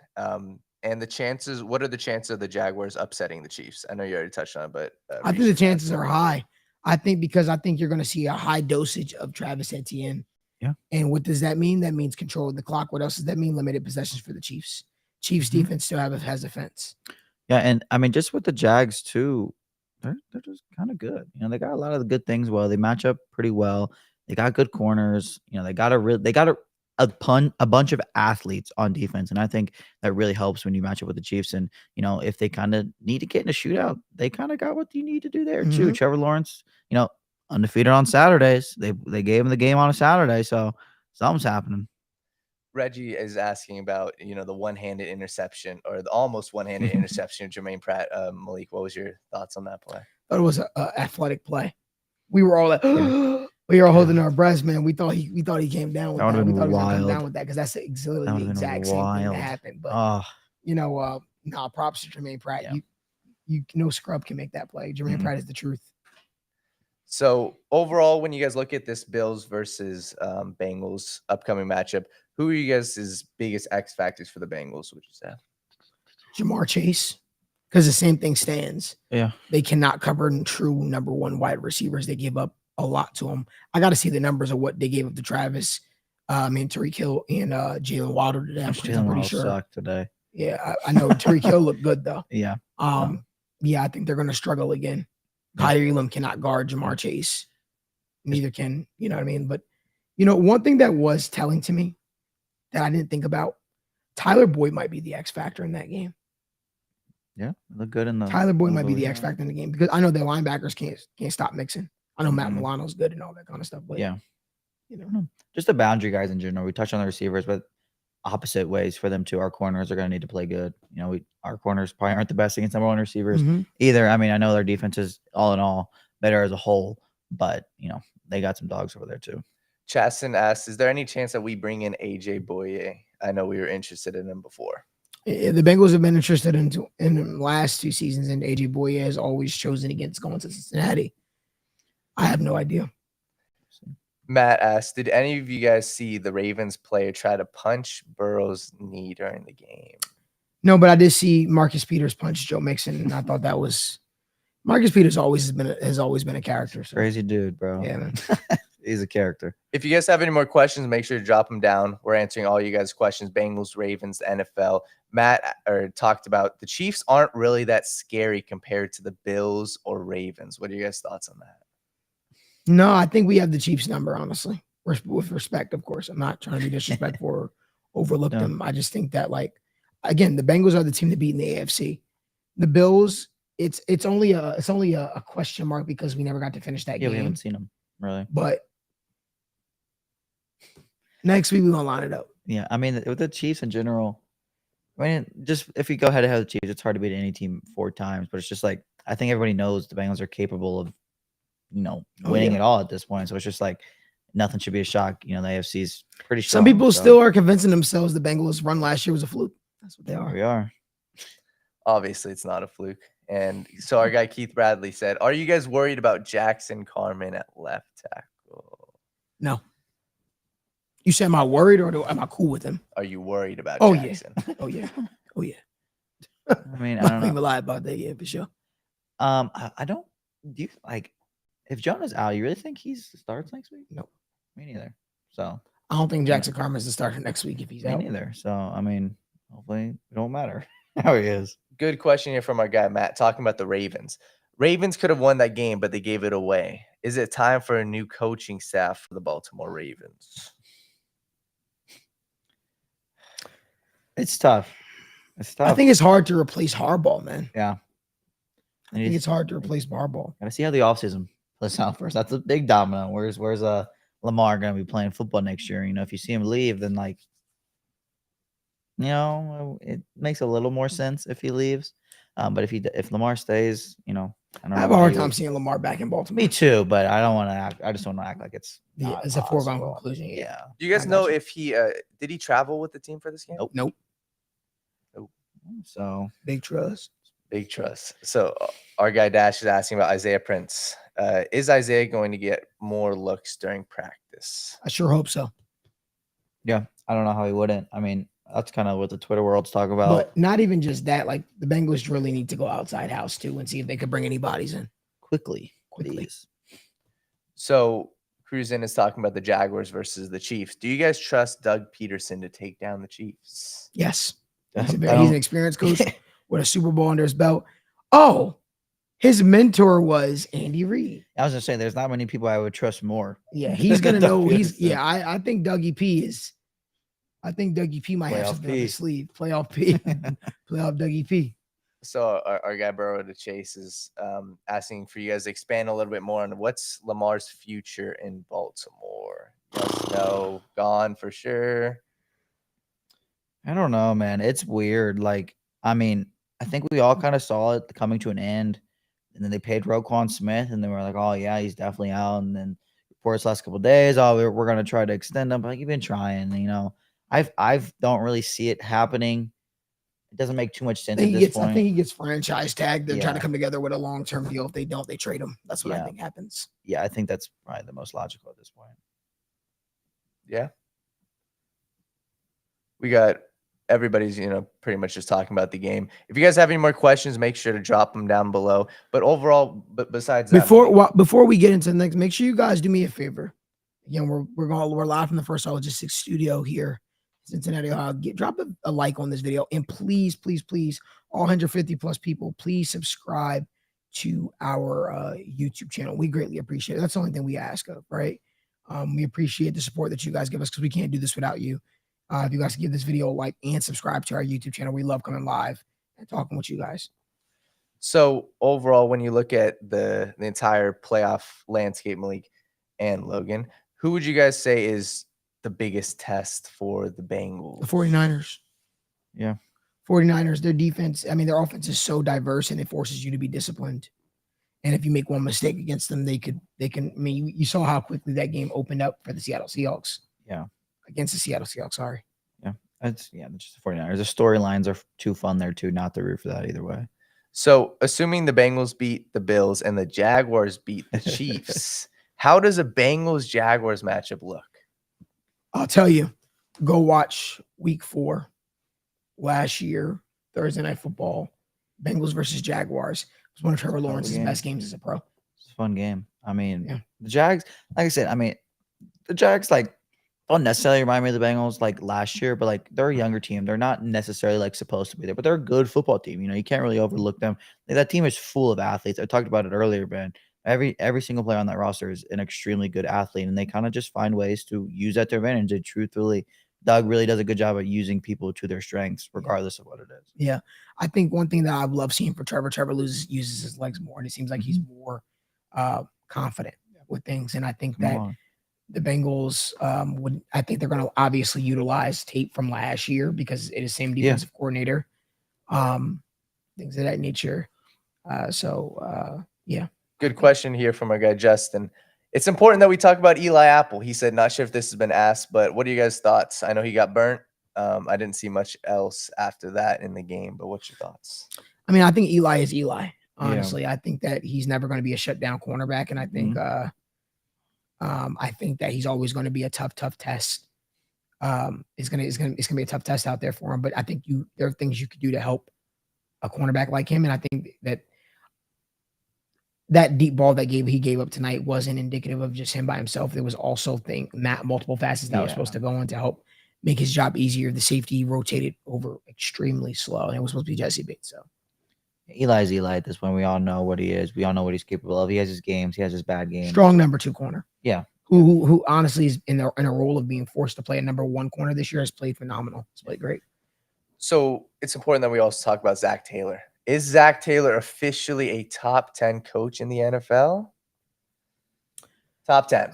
And the chances, what are the chances of the Jaguars upsetting the Chiefs? I know you already touched on it, but I think the chances are high. I think you're going to see a high dosage of Travis Etienne. Yeah. And what does that mean? That means control of the clock. What else does that mean? Limited possessions for the Chiefs. Chiefs defense still has a fence. Yeah, and I mean, just with the Jags too, they're just kind of good. You know, they got a lot of the good things. Well, they match up pretty well. They got good corners. You know, they got a bunch of athletes on defense, and I think that really helps when you match up with the Chiefs. And you know, if they kind of need to get in a shootout, they kind of got what you need to do there too. Trevor Lawrence, you know, undefeated on Saturdays. They gave him the game on a Saturday, so something's happening. Reggie is asking about, you know, the one-handed interception or the almost one-handed interception of Jermaine Pratt. Malik, what was your thoughts on that play? It was an athletic play. We were all like, we were holding our breaths, man. We thought he came down with that. We thought he was gonna come down with that because that's exactly the exact same thing that happened. But you know, props to Jermaine Pratt. Yeah. You no scrub can make that play. Jermaine Pratt is the truth. So overall, when you guys look at this Bills versus Bengals upcoming matchup, who are you guys' biggest X factors for the Bengals, would you say? Jamar Chase, because the same thing stands. Yeah. They cannot cover true number one wide receivers. They give up a lot to them. I got to see the numbers of what they gave up to Travis, Tariq Hill, and Jalen Waddle today. I'm pretty sure. Sucked today. Yeah, I know Tariq Hill looked good, though. Yeah. Yeah, I think they're going to struggle again. Kyrie Elam cannot guard Jamar Chase. Neither can, you know what I mean? But, you know, one thing that was telling to me that I didn't think about, Tyler Boyd might be the X factor in that game. Yeah, look good in the Tyler Boyd might be the X factor in the game because I know the linebackers can't stop mixing. I know Matt Milano's good and all that kind of stuff, but yeah, you know, just the boundary guys in general. We touched on the receivers, but opposite ways for them too. Our corners are going to need to play good. You know, our corners probably aren't the best against number one receivers either. I mean, I know their defense is all in all better as a whole, but you know, they got some dogs over there too. Chasten asks, is there any chance that we bring in AJ Boye? I know we were interested in him before. The Bengals have been interested in the last 2 seasons, and AJ Boye has always chosen against going to Cincinnati. I have no idea. Matt asked, did any of you guys see the Ravens player try to punch Burrow's knee during the game? No, but I did see Marcus Peters punch Joe Mixon, and I thought that was Marcus Peters has always been a character. So. Crazy dude, bro. Yeah, man. He's a character. If you guys have any more questions, make sure to drop them down. We're answering all you guys' questions. Bengals, Ravens, NFL. Matt talked about the Chiefs aren't really that scary compared to the Bills or Ravens. What are your guys' thoughts on that? No, I think we have the Chiefs number, honestly. With respect, of course. I'm not trying to be disrespectful or overlook them. I just think that, like, again, the Bengals are the team to beat in the AFC. The Bills, it's only a question mark because we never got to finish that game. We haven't seen them, really. But next week, we're going to line it up. Yeah, I mean, with the Chiefs in general, I mean, just if you go head to head with the Chiefs, it's hard to beat any team 4 times. But it's just like, I think everybody knows the Bengals are capable of, you know, winning it all at this point. So it's just like, nothing should be a shock. You know, the AFC is pretty strong. Some people still are convincing themselves the Bengals' run last year was a fluke. That's what they are. We are. Obviously, it's not a fluke. And so our guy Keith Bradley said, are you guys worried about Jackson Carman at left tackle? No. You said, am I worried or am I cool with him? Are you worried about Jackson? Yeah. Oh, yeah. Oh, yeah. I mean, I don't even lie about that, yeah, for sure. I don't. Do you like if Jonah's out? You really think he starts next week? Nope. Me neither. So I don't think Jackson Carman's the starter next week if he's out. Me neither. So I mean, hopefully it don't matter how he is. Good question here from our guy Matt talking about the Ravens. Ravens could have won that game, but they gave it away. Is it time for a new coaching staff for the Baltimore Ravens? It's tough. It's tough. I think it's hard to replace Harbaugh, man. Yeah. I think it's hard to replace Harbaugh. Gotta see how the offseason plays out first. That's a big domino. Where's Lamar gonna be playing football next year? You know, if you see him leave, then like, you know, it makes a little more sense if he leaves. But if Lamar stays, you know, I have a hard time seeing Lamar back in Baltimore. Me too, but I don't want to act. I just don't want to act like it's it's a foregone conclusion. Yeah. Do you guys know if he did he travel with the team for this game? Nope. So big trust. So our guy Dash is asking about Isaiah Prince. Is Isaiah going to get more looks during practice? I sure hope so. Yeah, I don't know how he wouldn't. I mean, That's kind of what the Twitter world's talking about. But not even just that. Like the Bengals really need to go outside house too and see if they could bring any bodies in quickly. quickly. So Cruisin is talking about the Jaguars versus the Chiefs. Do you guys trust Doug Peterson to take down the Chiefs? Yes. I He's don't- an experienced coach with a Super Bowl under his belt. Oh, his mentor was Andy Reid. I was gonna say there's not many people I would trust more. Yeah, he's gonna Doug know. Peterson. I think Dougie P is. I think Dougie P might have Playoff something up P. his sleeve. Playoff P. Playoff Dougie P. So our guy Burrow to Chase is asking for you guys to expand a little bit more on what's Lamar's future in Baltimore. Yes, no, gone for sure. I don't know, man. It's weird. Like, I mean, I think we all kind of saw it coming to an end, and then they paid Roquan Smith, and then we're like, oh yeah, he's definitely out. And then reports last couple of days, oh, we're gonna try to extend him. But like, you've been trying, you know. I don't really see it happening. It doesn't make too much sense at this point. I think he gets franchise tagged. They're trying to Yeah. come together with a long-term deal. If they don't, they trade him. That's what I Yeah. think happens. Yeah, I think that's probably the most logical at this point. Yeah. We got everybody's, pretty much just talking about the game. If you guys have any more questions, make sure to drop them down below. But overall, besides that, Before we get into the next, make sure you guys do me a favor. Again, we're live from the First Logistics studio here, Cincinnati, Ohio. Drop a like on this video, and please, all 150 plus people, please subscribe to our YouTube channel. We greatly appreciate it. That's the only thing we ask of, right? We appreciate the support that you guys give us because we can't do this without you. If you guys give this video a like and subscribe to our YouTube channel, we love coming live and talking with you guys. So overall, when you look at the entire playoff landscape, Malik and Logan, who would you guys say is the biggest test for the Bengals? The 49ers. Yeah. 49ers, their defense, I mean, their offense is so diverse and it forces you to be disciplined. And if you make one mistake against them, they can, I mean, you saw how quickly that game opened up for the Seattle Seahawks. Yeah. Against the Seattle Seahawks, sorry. Yeah. That's just the 49ers. The storylines are too fun there too, not to root for that either way. So assuming the Bengals beat the Bills and the Jaguars beat the Chiefs, how does a Bengals-Jaguars matchup look? I'll tell you, go watch week 4 last year, Thursday Night Football, Bengals versus Jaguars. It was one of Trevor Lawrence's best games as a pro. It's a fun game. I mean, Yeah. the Jags, like I said, the Jags, like, don't necessarily remind me of the Bengals like last year, but like they're a younger team. They're not necessarily like supposed to be there, but they're a good football team. You know, you can't really overlook them. Like, that team is full of athletes. I talked about it earlier, man. Every single player on that roster is an extremely good athlete, and they kind of just find ways to use that to their advantage. And truthfully, Doug really does a good job at using people to their strengths, regardless of what it is. Yeah. I think one thing that I've loved seeing for Trevor uses his legs more, and it seems like he's more confident with things. And I think that the Bengals I think they're going to obviously utilize tape from last year because it is same defensive coordinator, things of that nature. Yeah. Good question here from our guy Justin. It's important that we talk about Eli Apple. He said, not sure if this has been asked, but what are you guys' thoughts? I know he got burnt. I didn't see much else after that in the game, but what's your thoughts? I mean, I think Eli is Eli. Honestly, I think that he's never going to be a shutdown cornerback, and I think I think that he's always going to be a tough test. It's gonna be a tough test out there for him. But I think there are things you could do to help a cornerback like him, and I think that deep ball that he gave up tonight wasn't indicative of just him by himself. There was also multiple facets that were supposed to go in to help make his job easier. The safety rotated over extremely slow, and it was supposed to be Jesse Bates. So Eli's Eli at this point. We all know what he is. We all know what he's capable of. He has his games. He has his bad games. Strong number 2 corner. Yeah. Who honestly is in a role of being forced to play a number 1 corner this year, has played phenomenal. He's played great. So it's important that we also talk about Zach Taylor. Is Zach Taylor officially a top 10 coach in the NFL? Top 10.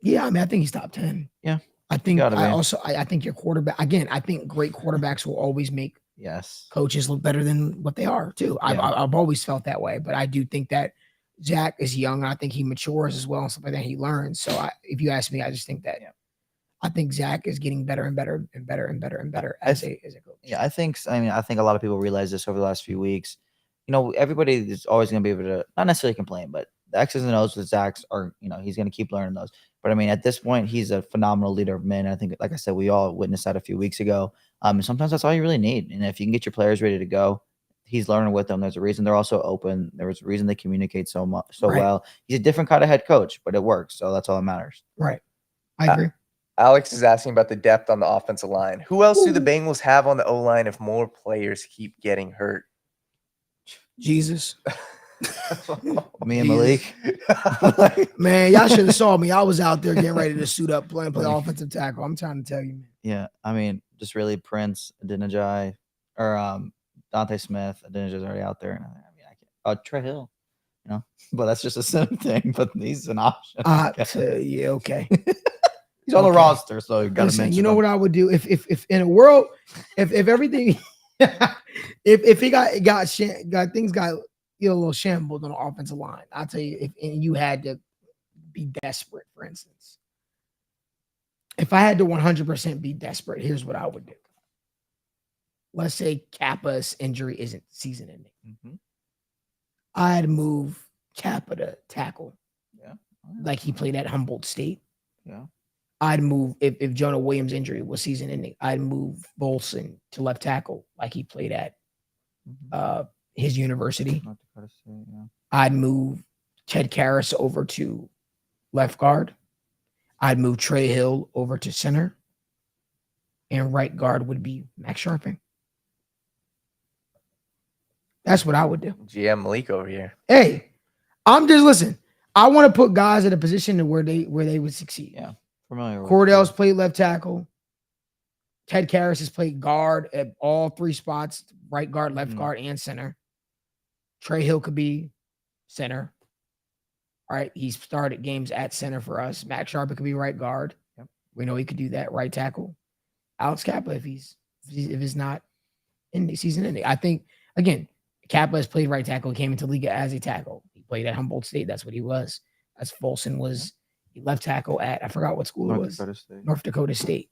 Yeah, I mean, I think he's top 10. Yeah. I think I think your quarterback, again, I think great quarterbacks will always make coaches look better than what they are too. I've always felt that way, but I do think that Zach is young, and I think he matures as well and stuff like that. He learns. So if you ask me, I just think that I think Zach is getting better and better and better and better and better as a coach. Yeah, I think a lot of people realize this over the last few weeks. You know, everybody is always going to be able to not necessarily complain, but the X's and O's with Zach's are, he's going to keep learning those. But I mean, at this point, he's a phenomenal leader of men. I think, like I said, we all witnessed that a few weeks ago. And sometimes that's all you really need. And if you can get your players ready to go, he's learning with them. There's a reason they're also open. There was a reason they communicate so well. He's a different kind of head coach, but it works. So that's all that matters. Right. I agree. Alex is asking about the depth on the offensive line. Who else do the Bengals have on the O-line if more players keep getting hurt? Jesus. Me and Malik. Man, y'all should have saw me. I was out there getting ready to suit up, play offensive tackle. I'm trying to tell you, man. Yeah, I mean, just really Prince, Adenijai, or Dante Smith. Adenijai's already out there. And I mean, I can't. Trey Hill, but that's just a same thing. But he's an option. Yeah, okay. He's on the roster, so you got to mention. You know what I would do if in a world if everything if he got things got a little shambled on the offensive line. I'll tell you, if you had to be desperate, for instance. If I had to 100% be desperate, here's what I would do. Let's say Kappa's injury isn't season ending. Mm-hmm. I'd move Kappa to tackle. Yeah. Like he played at Humboldt State. Yeah. I'd move if Jonah Williams' injury was season ending. I'd move Bolson to left tackle like he played at his university. I'd move Ted Karras over to left guard. I'd move Trey Hill over to center, and right guard would be Max Sharping. That's what I would do. GM Malik over here. Hey, listen. I want to put guys in a position where they would succeed. Yeah. Familiar Cordell's played left tackle. Ted Karras has played guard at all three spots: right guard, left guard, and center. Trey Hill could be center. All right, he's started games at center for us. Max Sharp could be right guard. Yep. We know he could do that. Right tackle. Alex Kappa, if it's not in the season ending. I think again, Kappa has played right tackle. He came into the league as a tackle. He played at Humboldt State. That's what he was. As Folsom was left tackle at, I forgot what school it was. North Dakota State.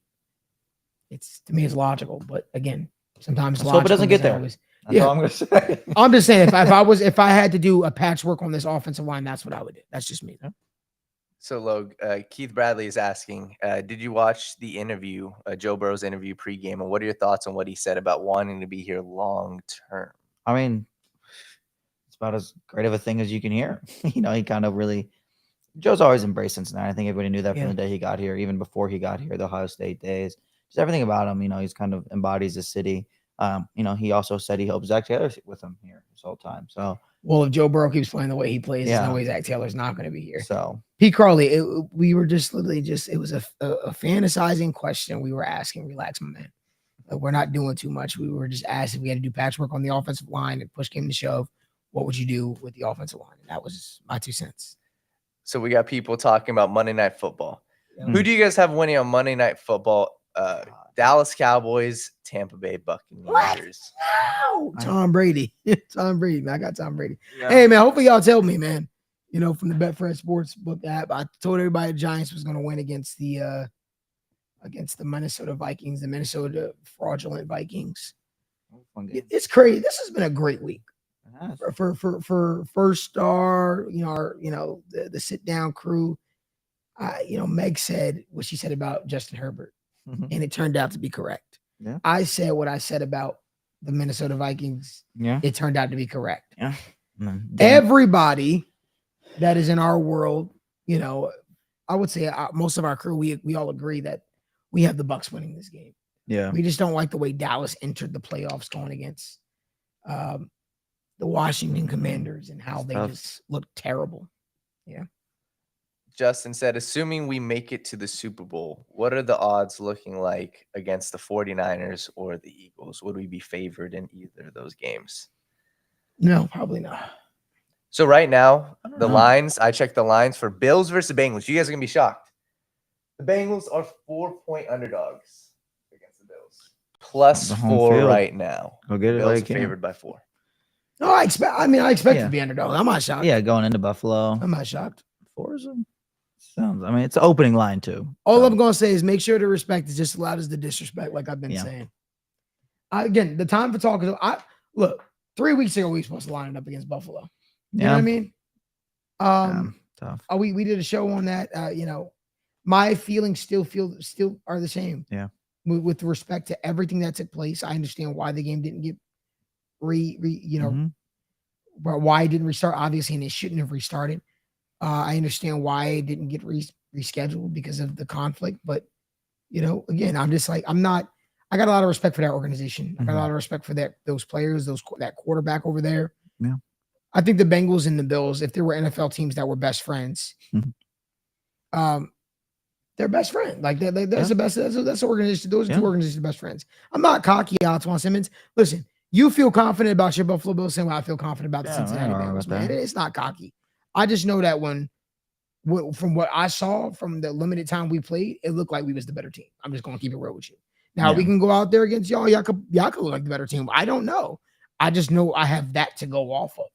To me, it's logical, but again, sometimes let's hope it doesn't get there. That's all I'm gonna say. I'm just saying, if I had to do a patchwork on this offensive line, that's what I would do. That's just me. So, Log, Keith Bradley is asking, did you watch the interview, Joe Burrow's interview pregame, and what are your thoughts on what he said about wanting to be here long term? I mean, it's about as great of a thing as you can hear. He kind of really. Joe's always embraced Cincinnati. I think everybody knew that from the day he got here, even before he got here, the Ohio State days. Just everything about him, he's kind of embodies the city. He also said he hopes Zach Taylor's with him here this whole time. So, well, if Joe Burrow keeps playing the way he plays, there's no way Zach Taylor's not going to be here. So, Pete Carley, we were just literally it was a fantasizing question we were asking. Relax, my man. We're not doing too much. We were just asked if we had to do patchwork on the offensive line and push came to shove. What would you do with the offensive line? And that was my 2 cents. So we got people talking about Monday Night Football. Yeah. Who do you guys have winning on Monday Night Football? Dallas Cowboys, Tampa Bay Buccaneers. No! Tom Brady. Tom Brady, man. I got Tom Brady. Yeah. Hey, man, hopefully y'all tell me, man. From the Betfred Sportsbook app, I told everybody the Giants was going to win against the Minnesota Vikings, the Minnesota fraudulent Vikings. It's crazy. This has been a great week. For First Star, the sit down crew. Meg said what she said about Justin Herbert, and it turned out to be correct. Yeah. I said what I said about the Minnesota Vikings. Yeah. It turned out to be correct. Yeah. Everybody that is in our world, I would say most of our crew, we all agree that we have the Bucs winning this game. Yeah. We just don't like the way Dallas entered the playoffs going against the Washington Commanders and how they just looked terrible. Yeah. Justin said, assuming we make it to the Super Bowl, what are the odds looking like against the 49ers or the Eagles? Would we be favored in either of those games? No, probably not. So right now, the lines, I checked the lines for Bills versus Bengals. You guys are going to be shocked. The Bengals are 4-point underdogs against the Bills. +4 right now. Go get it. Bills are favored by 4. No, I expect to be underdog. I'm not shocked. Yeah, going into Buffalo. I'm not shocked. 4 sounds. I mean, it's an opening line too. All I'm gonna say is make sure the respect is just as loud as the disrespect, like I've been saying. Again, the time for talk is. Look, 3 weeks ago we were supposed to line it up against Buffalo. You know what I mean? Tough. We did a show on that. my feelings still are the same. Yeah. With respect to everything that took place, I understand why the game didn't get why it didn't restart, obviously, and it shouldn't have restarted. I understand why it didn't get rescheduled because of the conflict. But, again, I'm just like, I got a lot of respect for that organization. I got a lot of respect for those players, that quarterback over there. Yeah. I think the Bengals and the Bills, if there were NFL teams that were best friends, they're best friends. Like that's the best. That's the organization. Those are two organizations, best friends. I'm not cocky, Altuan Simmons. Listen, you feel confident about your Buffalo Bills, same way I feel confident about the Cincinnati Bengals. Man, it's not cocky. I just know that from what I saw from the limited time we played, it looked like we was the better team. I'm just going to keep it real with you. Now we can go out there against y'all. Y'all could look like the better team. I don't know. I just know I have that to go off of.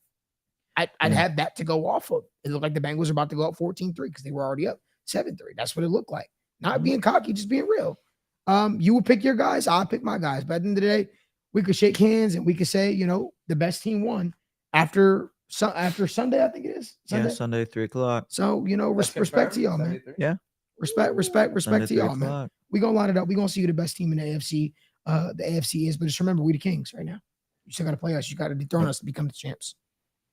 I'd have that to go off of. It looked like the Bengals were about to go up 14-3 because they were already up 7-3. That's what it looked like. Not being cocky, just being real. You will pick your guys. I'll pick my guys. But at the end of the day, we could shake hands and we could say, the best team won after Sunday, I think it is. Sunday? Yeah, Sunday, 3:00. So, respect to y'all, man. Yeah. Respect Sunday, to y'all, man. We going to line it up. We going to see who the best team in the AFC, is. But just remember, we the kings right now. You still got to play us. You got to dethrone us to become the champs.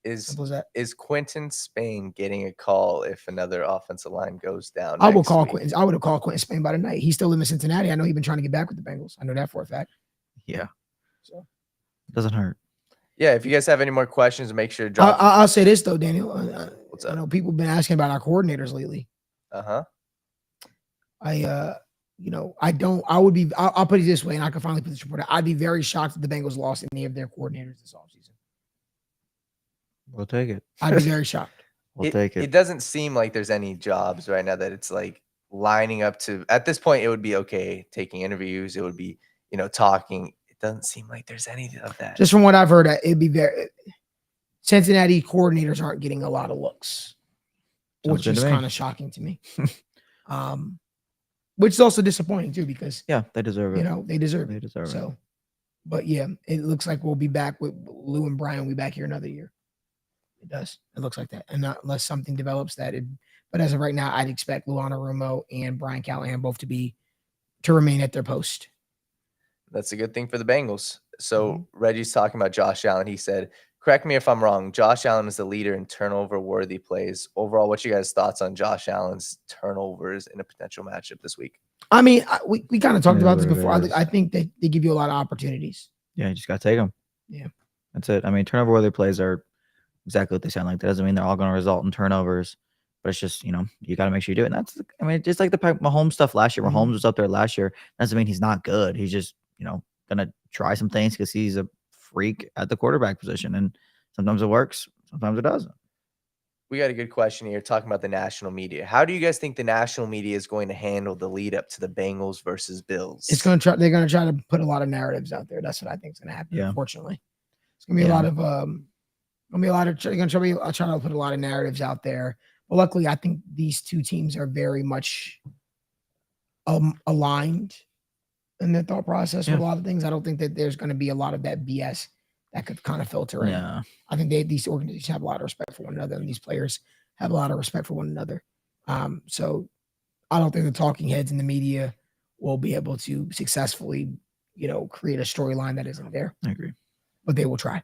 Is Quentin Spain getting a call if another offensive line goes down? I will call Quentin. I would have called Quentin Spain by the night. He's still living in Cincinnati. I know he's been trying to get back with the Bengals. I know that for a fact. Yeah. So doesn't hurt. Yeah. If you guys have any more questions, make sure to drop. I'll say this though, Daniel. What's up? I know people have been asking about our coordinators lately. Uh-huh. I'll put it this way, and I can finally put this report out. I'd be very shocked if the Bengals lost any of their coordinators this offseason. We'll take it. I'd be very shocked. We'll take it. It doesn't seem like there's any jobs right now that it's like lining up to. At this point, it would be okay taking interviews. It would be, talking. It doesn't seem like there's any of that. Just from what I've heard, it'd be very. Cincinnati coordinators aren't getting a lot of looks, which is kind of shocking to me. Which is also disappointing too, because they deserve it. They deserve it. They deserve it. But yeah, it looks like we'll be back with Lou and Brian. We'll be back here another year. It does. It looks like that, and not unless something develops that. But as of right now, I'd expect Luana Rumo and Brian Callahan both to remain at their post. That's a good thing for the Bengals. So Reggie's talking about Josh Allen. He said, correct me if I'm wrong, Josh Allen is the leader in turnover-worthy plays. Overall, what's your guys' thoughts on Josh Allen's turnovers in a potential matchup this week? I mean, we kind of talked about this before. I think they give you a lot of opportunities. Yeah, you just got to take them. Yeah. That's it. I mean, turnover-worthy plays are exactly what they sound like. That doesn't mean they're all going to result in turnovers, but it's just, you got to make sure you do it. And that's, just like the Mahomes stuff last year. Mahomes was up there last year. Doesn't mean he's not good. He's just, going to try some things because he's a freak at the quarterback position. And sometimes it works. Sometimes it doesn't. We got a good question here talking about the national media. How do you guys think the national media is going to handle the lead up to the Bengals versus Bills? They're going to try to put a lot of narratives out there. That's what I think is going to happen. Yeah. Unfortunately, it's going to be a lot of, they're going to try to put a lot of narratives out there. But luckily, I think these two teams are very much aligned in their thought process with a lot of things. I don't think that there's going to be a lot of that BS that could kind of filter in. Yeah. I think these organizations have a lot of respect for one another, and these players have a lot of respect for one another. So I don't think the talking heads in the media will be able to successfully, create a storyline that isn't there. I agree. But they will try.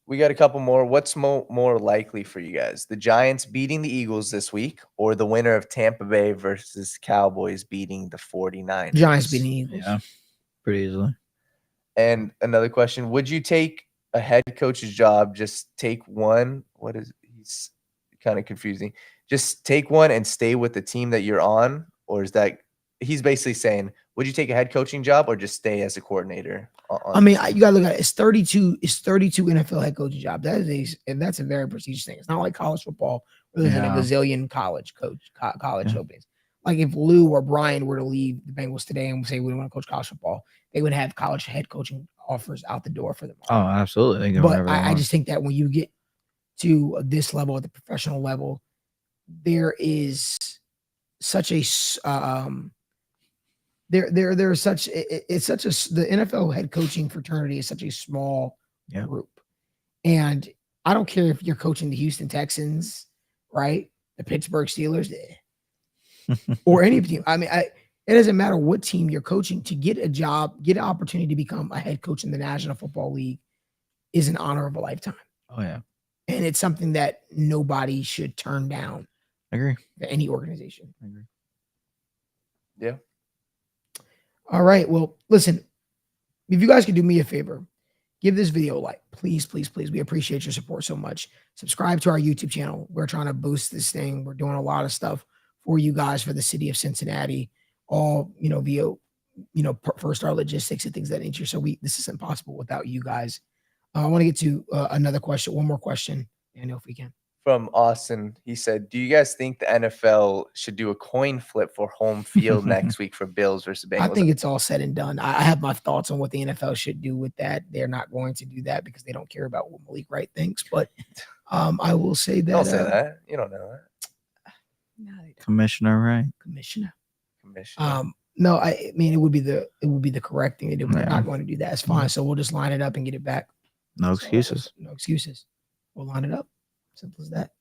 We got a couple more. What's more likely for you guys? The Giants beating the Eagles this week, or the winner of Tampa Bay versus Cowboys beating the 49ers? Giants beating the Eagles. Yeah, pretty easily. And another question, would you take a head coach's job, just take one? He's kind of confusing. Just take one and stay with the team that you're on? Or is that, he's basically saying, would you take a head coaching job or just stay as a coordinator? You got to look at it. It's 32 NFL head coaching job. That's a very prestigious thing. It's not like college football where there's a gazillion college openings. Like if Lou or Brian were to leave the Bengals today and say we want to coach college football, they would have college head coaching offers out the door for them. Oh, absolutely. But I just think that when you get to this level, at the professional level, there is such a the NFL head coaching fraternity is such a small group. And I don't care if you're coaching the Houston Texans, right? The Pittsburgh Steelers. or any team. I mean, it doesn't matter what team you're coaching. To get a job, get an opportunity to become a head coach in the National Football League is an honor of a lifetime. Oh yeah, and it's something that nobody should turn down. I agree. Any organization. I agree. Yeah. All right. Well, listen, if you guys could do me a favor, give this video a like. Please, please, please. We appreciate your support so much. Subscribe to our YouTube channel. We're trying to boost this thing. We're doing a lot of stuff for you guys, for the city of Cincinnati, all, via, First Star Logistics and things of that nature. So this is impossible without you guys. I want to get to another question. One more question, Daniel, if we can. From Austin, he said, do you guys think the NFL should do a coin flip for home field next week for Bills versus Bengals? I think it's all said and done. I have my thoughts on what the NFL should do with that. They're not going to do that because they don't care about what Malik Wright thinks. But I will say that. Don't say that. You don't know that. No, they don't. Commissioner, right? Commissioner. Commissioner. No, I mean it would be the correct thing to do. We're not going to do that. It's fine. So we'll just line it up and get it back. No excuses. No excuses. We'll line it up. Simple as that.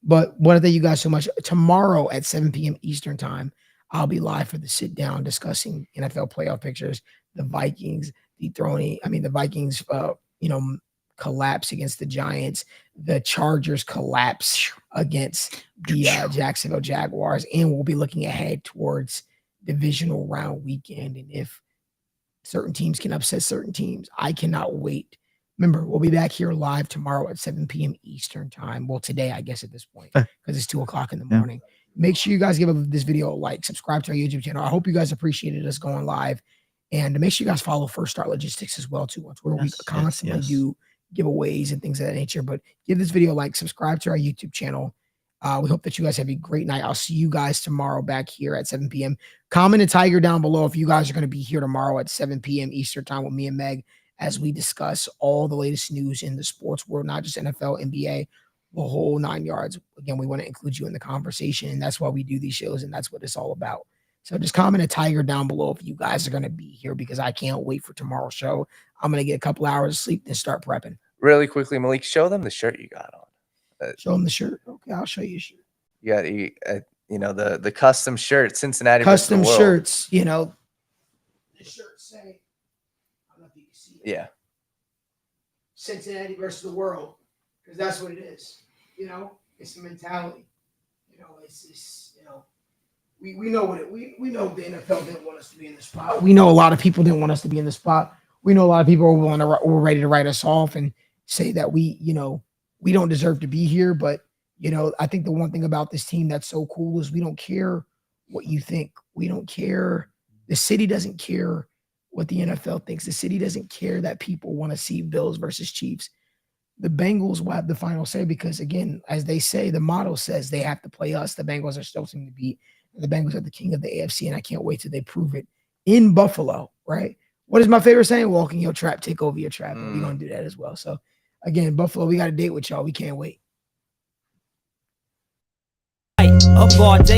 But want to thank you guys so much. Tomorrow at 7 p.m. Eastern time, I'll be live for the sit down discussing NFL playoff pictures. The Vikings dethroning. I mean, the Vikings, collapse against the Giants. The Chargers collapse against the Jacksonville Jaguars, and we'll be looking ahead towards divisional round weekend. And if certain teams can upset certain teams, I cannot wait. Remember, we'll be back here live tomorrow at 7 p.m. Eastern time. Well, today, I guess, at this point, because it's 2 o'clock in the morning. Make sure you guys give this video a like, subscribe to our YouTube channel. I hope you guys appreciated us going live. And make sure you guys follow First Star Logistics as well, too, where we constantly do giveaways and things of that nature. But give this video a like, subscribe to our YouTube channel. We hope that you guys have a great night. I'll see you guys tomorrow back here at 7 p.m. Comment a tiger down below if you guys are going to be here tomorrow at 7 p.m. Eastern time with me and Meg, as we discuss all the latest news in the sports world, not just NFL, NBA, the whole 9 yards. Again, we want to include you in the conversation, and that's why we do these shows, and that's what it's all about. So just comment a tiger down below if you guys are going to be here, because I can't wait for tomorrow's show. I'm going to get a couple hours of sleep and start prepping. Really quickly, Malik, show them the shirt you got on. Show them the shirt. Okay, I'll show you a shirt. You got the custom shirt, Cincinnati custom shirts. The shirts say, I don't know if you can see it. Yeah. Cincinnati versus the world, because that's what it is. It's the mentality. It's just, we know what we know the NFL didn't want us to be in the spot. We know a lot of people didn't want us to be in the spot. We know a lot of people were ready to write us off and say that we don't deserve to be here. But I think the one thing about this team that's so cool is we don't care what you think. We don't care. The city doesn't care what the NFL thinks. The city doesn't care that people want to see Bills versus Chiefs. The Bengals will have the final say because, again, as they say, the motto says they have to play us. The Bengals are still something to beat. The Bengals are the king of the AFC, and I can't wait till they prove it in Buffalo, right? What is my favorite saying? Walk in your trap, take over your trap. And we're going to do that as well. So, again, Buffalo, we got a date with y'all. We can't wait. Up all day.